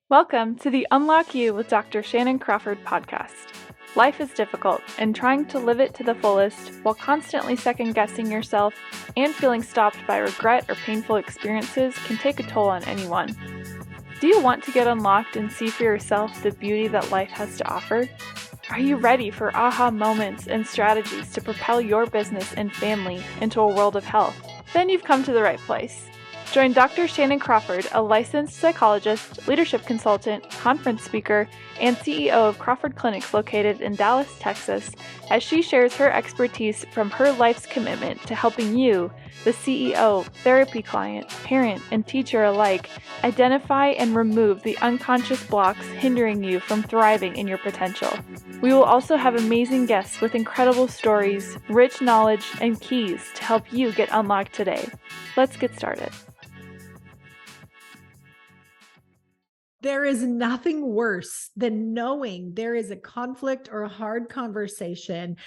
Welcome to the Unlock You with Dr. Shannan Crawford podcast. Life is difficult, and trying to live it to the fullest while constantly second-guessing yourself and feeling stopped by regret or painful experiences can take a toll on anyone. Do you want to get unlocked and see for yourself the beauty that life has to offer? Are you ready for aha moments and strategies to propel your business and family into a world of health? Then you've come to the right place. Join Dr. Shannan Crawford, a licensed psychologist, leadership consultant, conference speaker, and CEO of Crawford Clinics located in Dallas, Texas, as she shares her expertise from her life's commitment to helping you, the CEO, therapy client, parent, and teacher alike, identify and remove the unconscious blocks hindering you from thriving in your potential. We will also have amazing guests with incredible stories, rich knowledge, and keys to help you get unlocked today. Let's get started. There is nothing worse than knowing there is a conflict or a hard conversation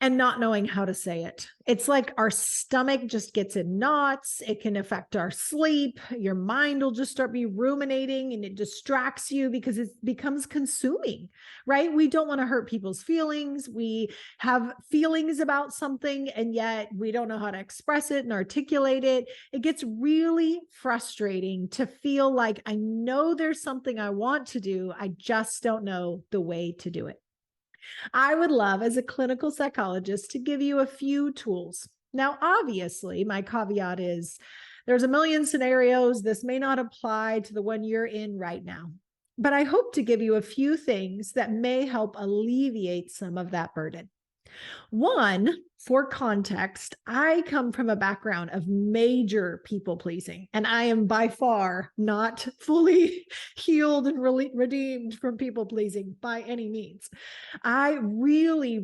and not knowing how to say it. It's like our stomach just gets in knots. It can affect our sleep. Your mind will just start ruminating and it distracts you because it becomes consuming, right? We don't want to hurt people's feelings. We have feelings about something and yet we don't know how to express it and articulate it. It gets really frustrating to feel like I know there's something I want to do. I just don't know the way to do it. I would love, as a clinical psychologist, to give you a few tools. Now, obviously, my caveat is there's a million scenarios. This may not apply to the one you're in right now, but I hope to give you a few things that may help alleviate some of that burden. One, for context, I come from a background of major people pleasing, and I am by far not fully healed and redeemed from people pleasing by any means. I really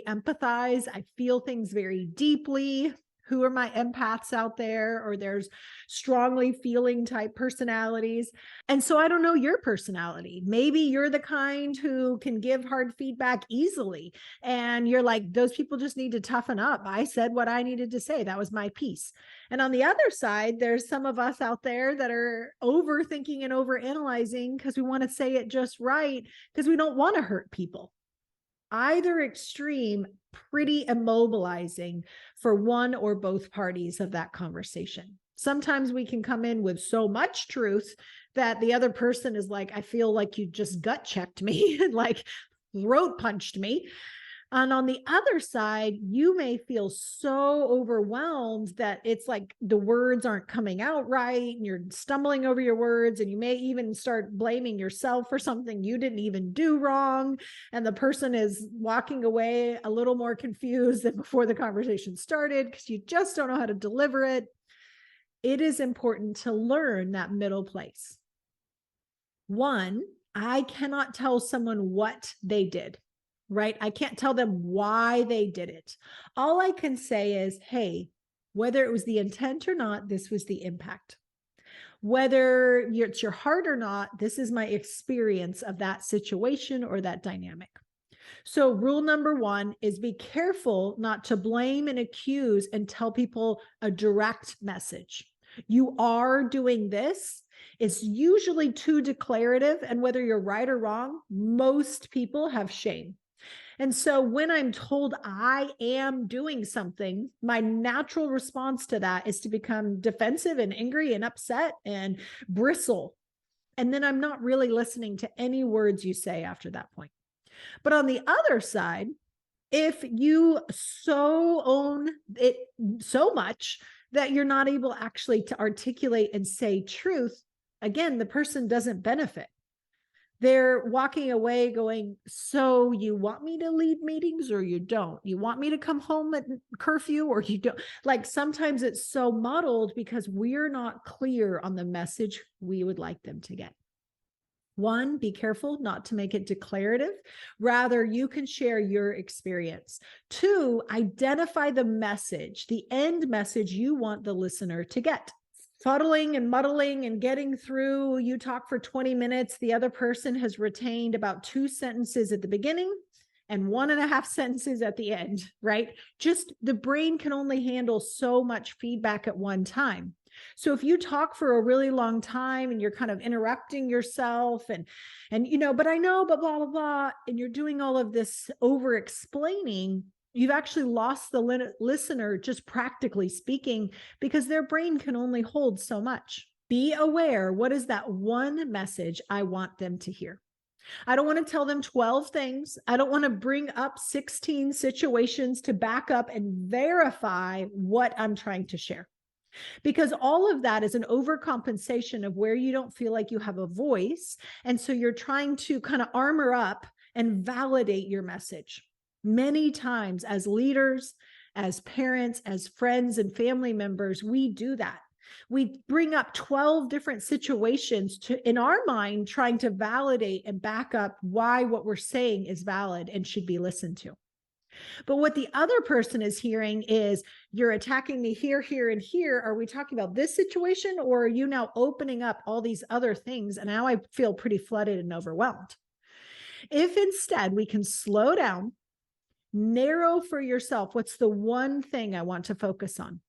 empathize. I feel things very deeply. Who are my empaths out there? Or there's strongly feeling type personalities. And so I don't know your personality. Maybe you're the kind who can give hard feedback easily. And you're like, those people just need to toughen up. I said what I needed to say. That was my piece. And on the other side, there's some of us out there that are overthinking and overanalyzing because we want to say it just right because we don't want to hurt people. Either extreme, pretty immobilizing for one or both parties of that conversation. Sometimes we can come in with so much truth that the other person is like, I feel like you just gut checked me and like throat punched me. And on the other side, you may feel so overwhelmed that it's like the words aren't coming out right and you're stumbling over your words, and you may even start blaming yourself for something you didn't even do wrong. And the person is walking away a little more confused than before the conversation started because you just don't know how to deliver it. It is important to learn that middle place. One, I cannot tell someone what they did. Right? I can't tell them why they did it. All I can say is, hey, whether it was the intent or not, this was the impact. Whether it's your heart or not, this is my experience of that situation or that dynamic. So rule number one is be careful not to blame and accuse and tell people a direct message. You are doing this. It's usually too declarative. And whether you're right or wrong, most people have shame. And so when I'm told I am doing something, my natural response to that is to become defensive and angry and upset and bristle. And then I'm not really listening to any words you say after that point. But on the other side, if you so own it so much that you're not able actually to articulate and say truth, again, the person doesn't benefit. They're walking away going, so you want me to lead meetings or you don't? You want me to come home at curfew or you don't? Like sometimes it's so muddled because we're not clear on the message we would like them to get. One, be careful not to make it declarative. Rather, you can share your experience. Two, identify the message, the end message you want the listener to get. Fuddling and muddling and getting through, you talk for 20 minutes, the other person has retained about 2 sentences at the beginning and 1.5 sentences at the end, right? Just the brain can only handle so much feedback at one time. So if you talk for a really long time and you're kind of interrupting yourself and but I know, but blah, blah, blah, and you're doing all of this over explaining, you've actually lost the listener, just practically speaking, because their brain can only hold so much. Be aware, what is that one message I want them to hear? I don't want to tell them 12 things. I don't want to bring up 16 situations to back up and verify what I'm trying to share. Because all of that is an overcompensation of where you don't feel like you have a voice. And so you're trying to kind of armor up and validate your message. Many times as leaders, as parents, as friends and family members, we do that. We bring up 12 different situations in our mind, trying to validate and back up why what we're saying is valid and should be listened to. But what the other person is hearing is, you're attacking me here, here, and here. Are we talking about this situation, or are you now opening up all these other things? And now I feel pretty flooded and overwhelmed. If instead we can slow down, narrow for yourself, what's the one thing I want to focus on?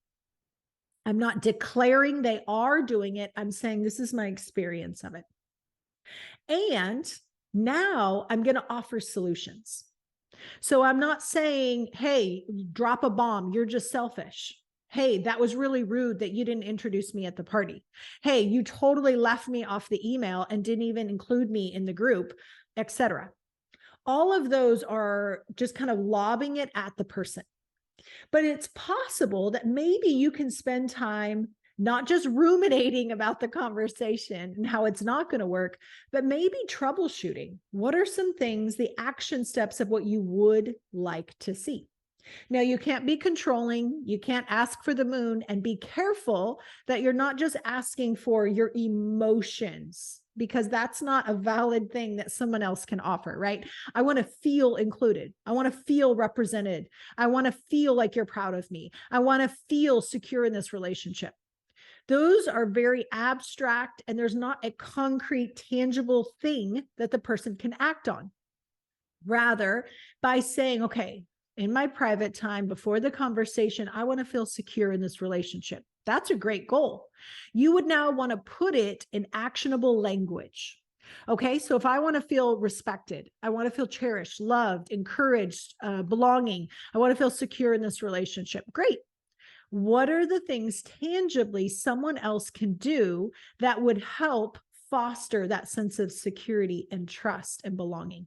I'm not declaring they are doing it. I'm saying this is my experience of it. And now I'm going to offer solutions. So I'm not saying, hey, drop a bomb, you're just selfish. Hey, that was really rude that you didn't introduce me at the party. Hey, you totally left me off the email and didn't even include me in the group, etc. All of those are just kind of lobbing it at the person. But it's possible that maybe you can spend time not just ruminating about the conversation and how it's not going to work, but maybe troubleshooting. What are some things, the action steps of what you would like to see? Now, you can't be controlling. You can't ask for the moon, and be careful that you're not just asking for your emotions, because that's not a valid thing that someone else can offer, right? I want to feel included. I want to feel represented. I want to feel like you're proud of me. I want to feel secure in this relationship. Those are very abstract, and there's not a concrete, tangible thing that the person can act on. Rather, by saying, okay, in my private time before the conversation, I want to feel secure in this relationship. That's a great goal. You would now want to put it in actionable language. Okay, so if I want to feel respected, I want to feel cherished, loved, encouraged, belonging, I want to feel secure in this relationship. Great. What are the things tangibly someone else can do that would help foster that sense of security and trust and belonging?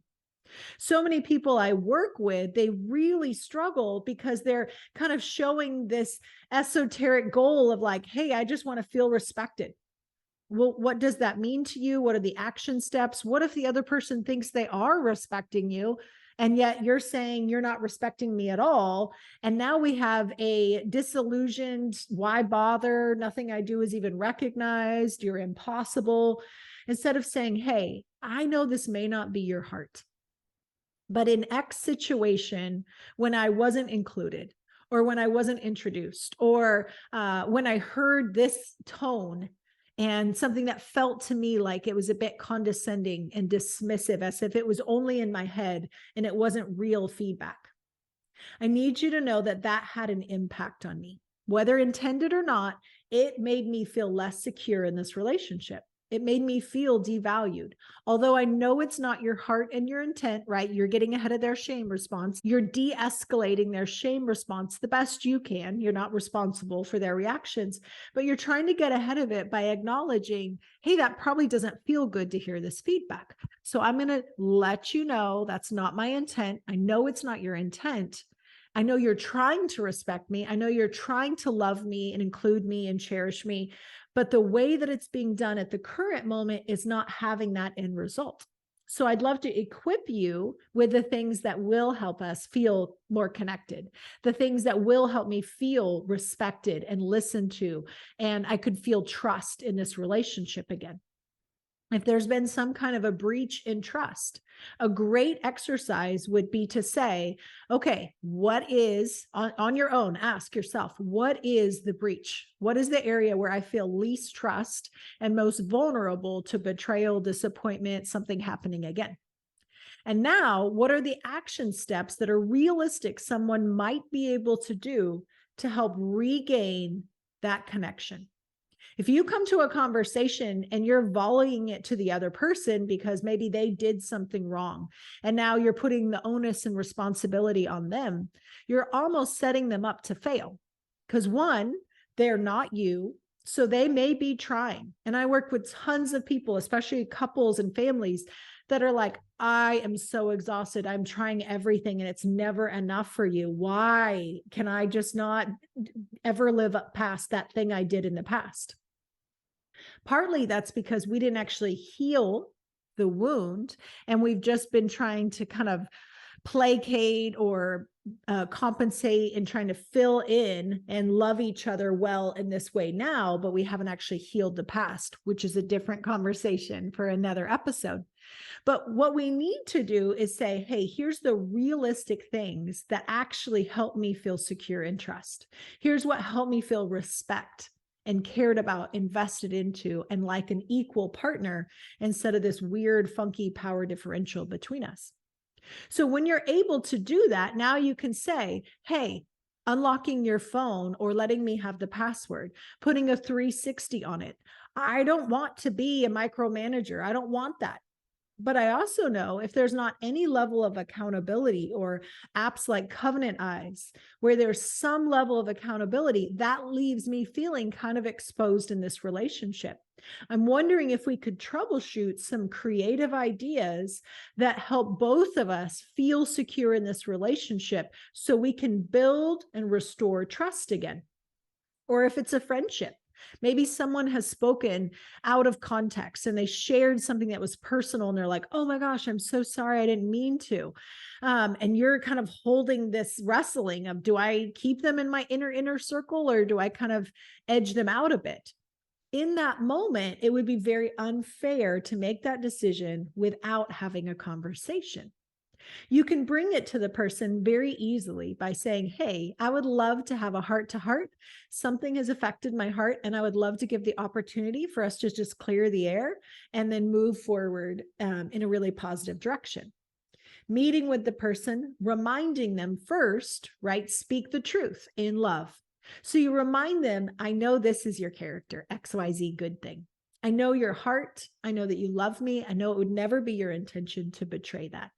So many people I work with, they really struggle because they're kind of showing this esoteric goal of like, hey, I just want to feel respected. Well, what does that mean to you? What are the action steps? What if the other person thinks they are respecting you, and yet you're saying you're not respecting me at all? And now we have a disillusioned, why bother? Nothing I do is even recognized. You're impossible. Instead of saying, hey, I know this may not be your heart, but in X situation, when I wasn't included, or when I wasn't introduced, or when I heard this tone and something that felt to me like it was a bit condescending and dismissive, as if it was only in my head and it wasn't real feedback, I need you to know that that had an impact on me. Whether intended or not, it made me feel less secure in this relationship. It made me feel devalued. Although I know it's not your heart and your intent, right? You're getting ahead of their shame response. You're de-escalating their shame response the best you can. You're not responsible for their reactions, but you're trying to get ahead of it by acknowledging, hey, that probably doesn't feel good to hear this feedback. So I'm going to let you know that's not my intent. I know it's not your intent. I know you're trying to respect me. I know you're trying to love me and include me and cherish me, but the way that it's being done at the current moment is not having that end result. So I'd love to equip you with the things that will help us feel more connected, the things that will help me feel respected and listened to, and I could feel trust in this relationship again. If there's been some kind of a breach in trust, a great exercise would be to say, okay, what is, on your own, ask yourself, what is the breach? What is the area where I feel least trust and most vulnerable to betrayal, disappointment, something happening again? And now, what are the action steps that are realistic someone might be able to do to help regain that connection? If you come to a conversation and you're volleying it to the other person because maybe they did something wrong, and now you're putting the onus and responsibility on them, you're almost setting them up to fail. Because one, they're not you, so they may be trying. And I work with tons of people, especially couples and families, that are like, I am so exhausted. I'm trying everything and it's never enough for you. Why can I just not ever live up past that thing I did in the past? Partly that's because we didn't actually heal the wound, and we've just been trying to kind of placate or compensate and trying to fill in and love each other well in this way now, but we haven't actually healed the past, which is a different conversation for another episode. But what we need to do is say, hey, here's the realistic things that actually help me feel secure and trust. Here's what helped me feel respect and cared about, invested into, and like an equal partner instead of this weird, funky power differential between us. So when you're able to do that, now you can say, hey, unlocking your phone or letting me have the password, putting a 360 on it. I don't want to be a micromanager. I don't want that. But I also know if there's not any level of accountability, or apps like Covenant Eyes, where there's some level of accountability, that leaves me feeling kind of exposed in this relationship. I'm wondering if we could troubleshoot some creative ideas that help both of us feel secure in this relationship so we can build and restore trust again. Or if it's a friendship, maybe someone has spoken out of context and they shared something that was personal and they're like, oh my gosh, I'm so sorry, I didn't mean to. And you're kind of holding this wrestling of, do I keep them in my inner circle or do I kind of edge them out a bit? In that moment, it would be very unfair to make that decision without having a conversation. You can bring it to the person very easily by saying, hey, I would love to have a heart to heart. Something has affected my heart, and I would love to give the opportunity for us to just clear the air and then move forward in a really positive direction. Meeting with the person, reminding them first, right? Speak the truth in love. So you remind them, I know this is your character, XYZ good thing. I know your heart. I know that you love me. I know it would never be your intention to betray that.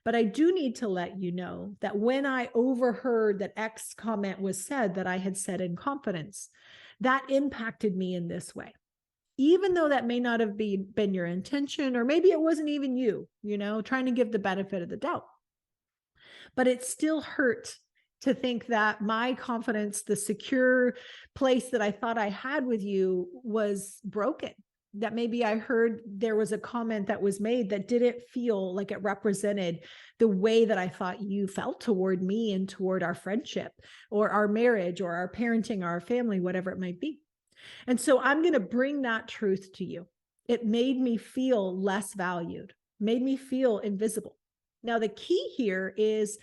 But I do need to let you know that when I overheard that X comment was said that I had said in confidence, that impacted me in this way. Even though that may not have been your intention, or maybe it wasn't even you, trying to give the benefit of the doubt. But it still hurt to think that my confidence, the secure place that I thought I had with you, was broken. That maybe I heard there was a comment that was made that didn't feel like it represented the way that I thought you felt toward me and toward our friendship or our marriage or our parenting or our family, whatever it might be. And so I'm going to bring that truth to you. It made me feel less valued, made me feel invisible. Now, the key here is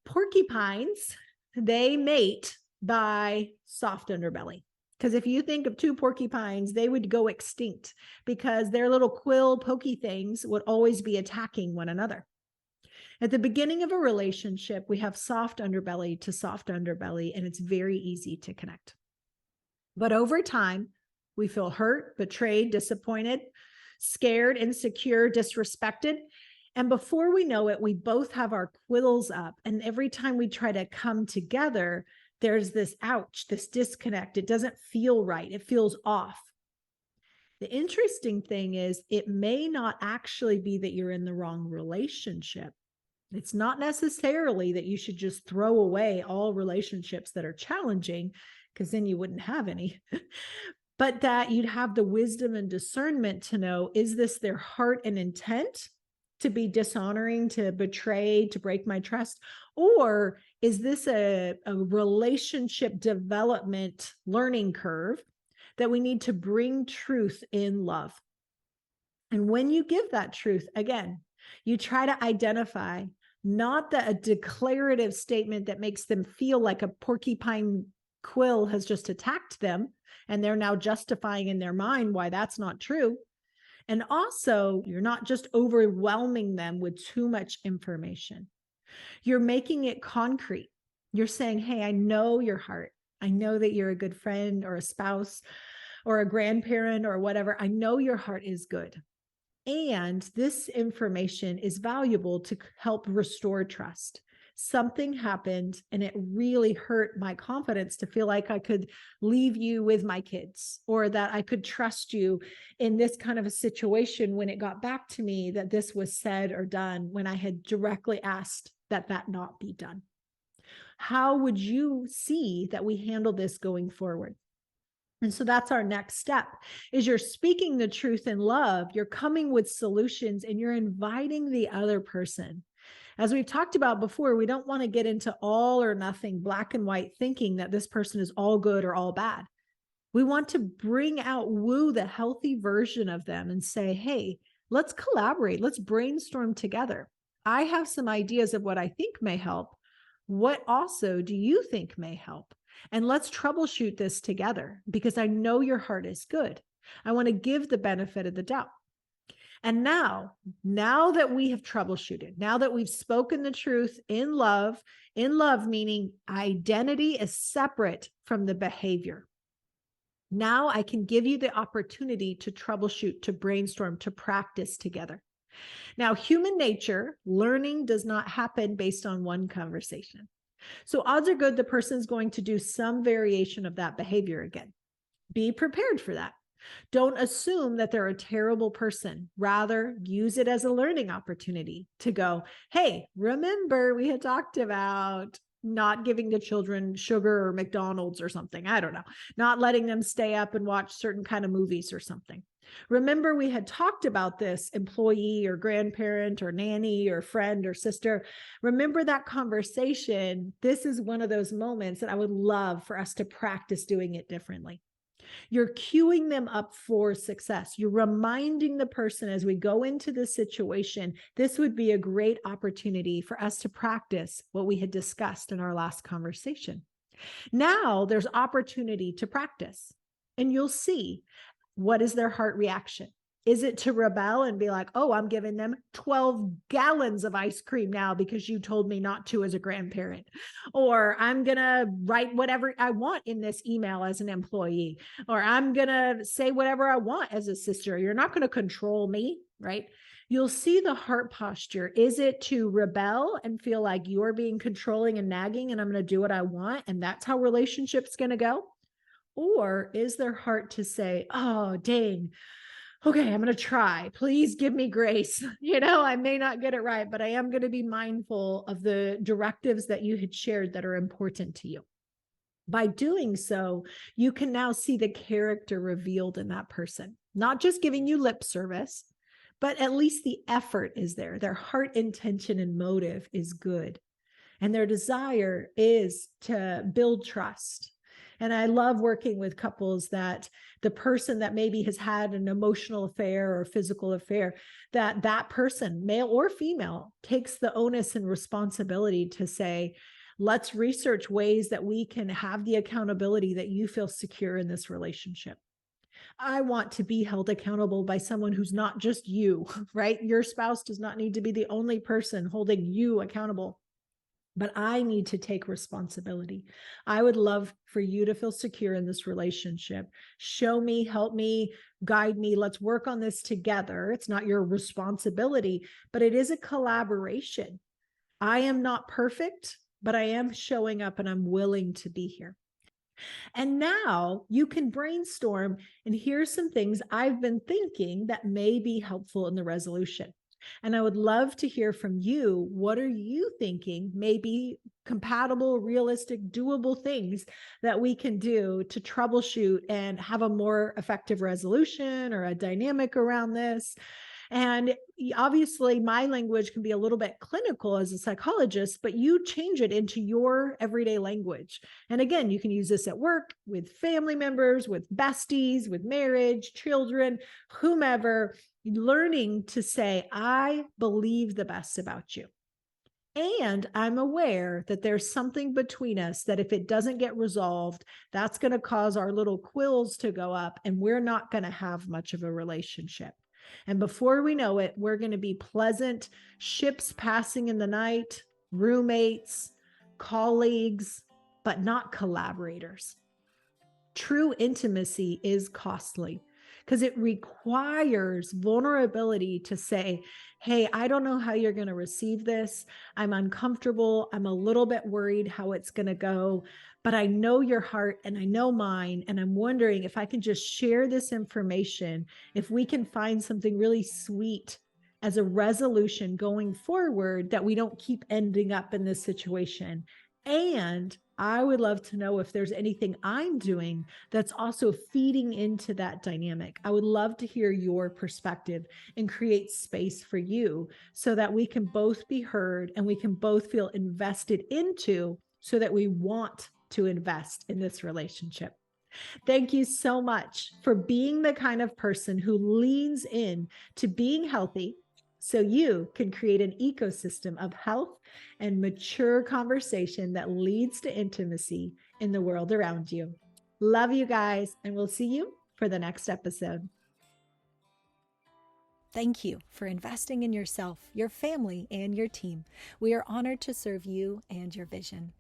porcupines, they mate by soft underbelly. Because if you think of two porcupines, they would go extinct because their little quill pokey things would always be attacking one another. At the beginning of a relationship, we have soft underbelly to soft underbelly, and it's very easy to connect. But over time, we feel hurt, betrayed, disappointed, scared, insecure, disrespected. And before we know it, we both have our quills up. And every time we try to come together, there's this ouch, this disconnect. It doesn't feel right. It feels off. The interesting thing is it may not actually be that you're in the wrong relationship. It's not necessarily that you should just throw away all relationships that are challenging, because then you wouldn't have any, but that you'd have the wisdom and discernment to know, is this their heart and intent to be dishonoring, to betray, to break my trust? Or is this a relationship development learning curve that we need to bring truth in love? And when you give that truth, again, you try to identify not a declarative statement that makes them feel like a porcupine quill has just attacked them and they're now justifying in their mind why that's not true. And also, you're not just overwhelming them with too much information. You're making it concrete. You're saying, hey, I know your heart. I know that you're a good friend or a spouse or a grandparent or whatever, I know your heart is good. And this information is valuable to help restore trust. Something happened and it really hurt my confidence to feel like I could leave you with my kids, or that I could trust you in this kind of a situation when it got back to me that this was said or done when I had directly asked that that not be done. How would you see that we handle this going forward? And so that's our next step, is you're speaking the truth in love, you're coming with solutions, and you're inviting the other person. As we've talked about before, we don't want to get into all or nothing, black and white thinking that this person is all good or all bad. We want to bring out, woo the healthy version of them and say, hey, let's collaborate. Let's brainstorm together. I have some ideas of what I think may help. What also do you think may help? And let's troubleshoot this together, because I know your heart is good. I want to give the benefit of the doubt. And now that we have troubleshooted, now that we've spoken the truth in love meaning identity is separate from the behavior. Now I can give you the opportunity to troubleshoot, to brainstorm, to practice together. Now, human nature, learning does not happen based on one conversation. So odds are good the person's going to do some variation of that behavior again. Be prepared for that. Don't assume that they're a terrible person. Rather, use it as a learning opportunity to go, hey, remember we had talked about not giving the children sugar or McDonald's or something. I don't know. Not letting them stay up and watch certain kind of movies or something. Remember, we had talked about this employee or grandparent or nanny or friend or sister. Remember that conversation. This is one of those moments that I would love for us to practice doing it differently. You're queuing them up for success. You're reminding the person as we go into this situation, this would be a great opportunity for us to practice what we had discussed in our last conversation. Now there's opportunity to practice, and you'll see, what is their heart reaction? Is it to rebel and be like, oh, I'm giving them 12 gallons of ice cream now because you told me not to as a grandparent? Or I'm going to write whatever I want in this email as an employee, or I'm going to say whatever I want as a sister. You're not going to control me, right? You'll see the heart posture. Is it to rebel and feel like you're being controlling and nagging and I'm going to do what I want, and that's how relationship's going to go? Or is their heart to say, oh, dang, okay, I'm going to try. Please give me grace. I may not get it right, but I am going to be mindful of the directives that you had shared that are important to you. By doing so, you can now see the character revealed in that person, not just giving you lip service, but at least the effort is there. Their heart intention and motive is good. And their desire is to build trust. And I love working with couples that the person that maybe has had an emotional affair or physical affair, that person, male or female, takes the onus and responsibility to say, let's research ways that we can have the accountability that you feel secure in this relationship. I want to be held accountable by someone who's not just you, right? Your spouse does not need to be the only person holding you accountable. But I need to take responsibility. I would love for you to feel secure in this relationship. Show me, help me, guide me. Let's work on this together. It's not your responsibility, but it is a collaboration. I am not perfect, but I am showing up and I'm willing to be here. And now you can brainstorm, and here's some things I've been thinking that may be helpful in the resolution. And I would love to hear from you. What are you thinking may be compatible, realistic, doable things that we can do to troubleshoot and have a more effective resolution or a dynamic around this? And obviously, my language can be a little bit clinical as a psychologist, but you change it into your everyday language. And again, you can use this at work, with family members, with besties, with marriage, children, whomever, learning to say, I believe the best about you. And I'm aware that there's something between us that if it doesn't get resolved, that's going to cause our little quills to go up and we're not going to have much of a relationship. And before we know it, we're going to be pleasant ships passing in the night, roommates, colleagues, but not collaborators. True intimacy is costly because it requires vulnerability to say, hey, I don't know how you're going to receive this. I'm uncomfortable. I'm a little bit worried how it's going to go, but I know your heart and I know mine. And I'm wondering if I can just share this information, if we can find something really sweet as a resolution going forward, that we don't keep ending up in this situation. And I would love to know if there's anything I'm doing that's also feeding into that dynamic. I would love to hear your perspective and create space for you so that we can both be heard and we can both feel invested into, so that we want to invest in this relationship. Thank you so much for being the kind of person who leans in to being healthy so you can create an ecosystem of health and mature conversation that leads to intimacy in the world around you. Love you guys, and we'll see you for the next episode. Thank you for investing in yourself, your family, and your team. We are honored to serve you and your vision.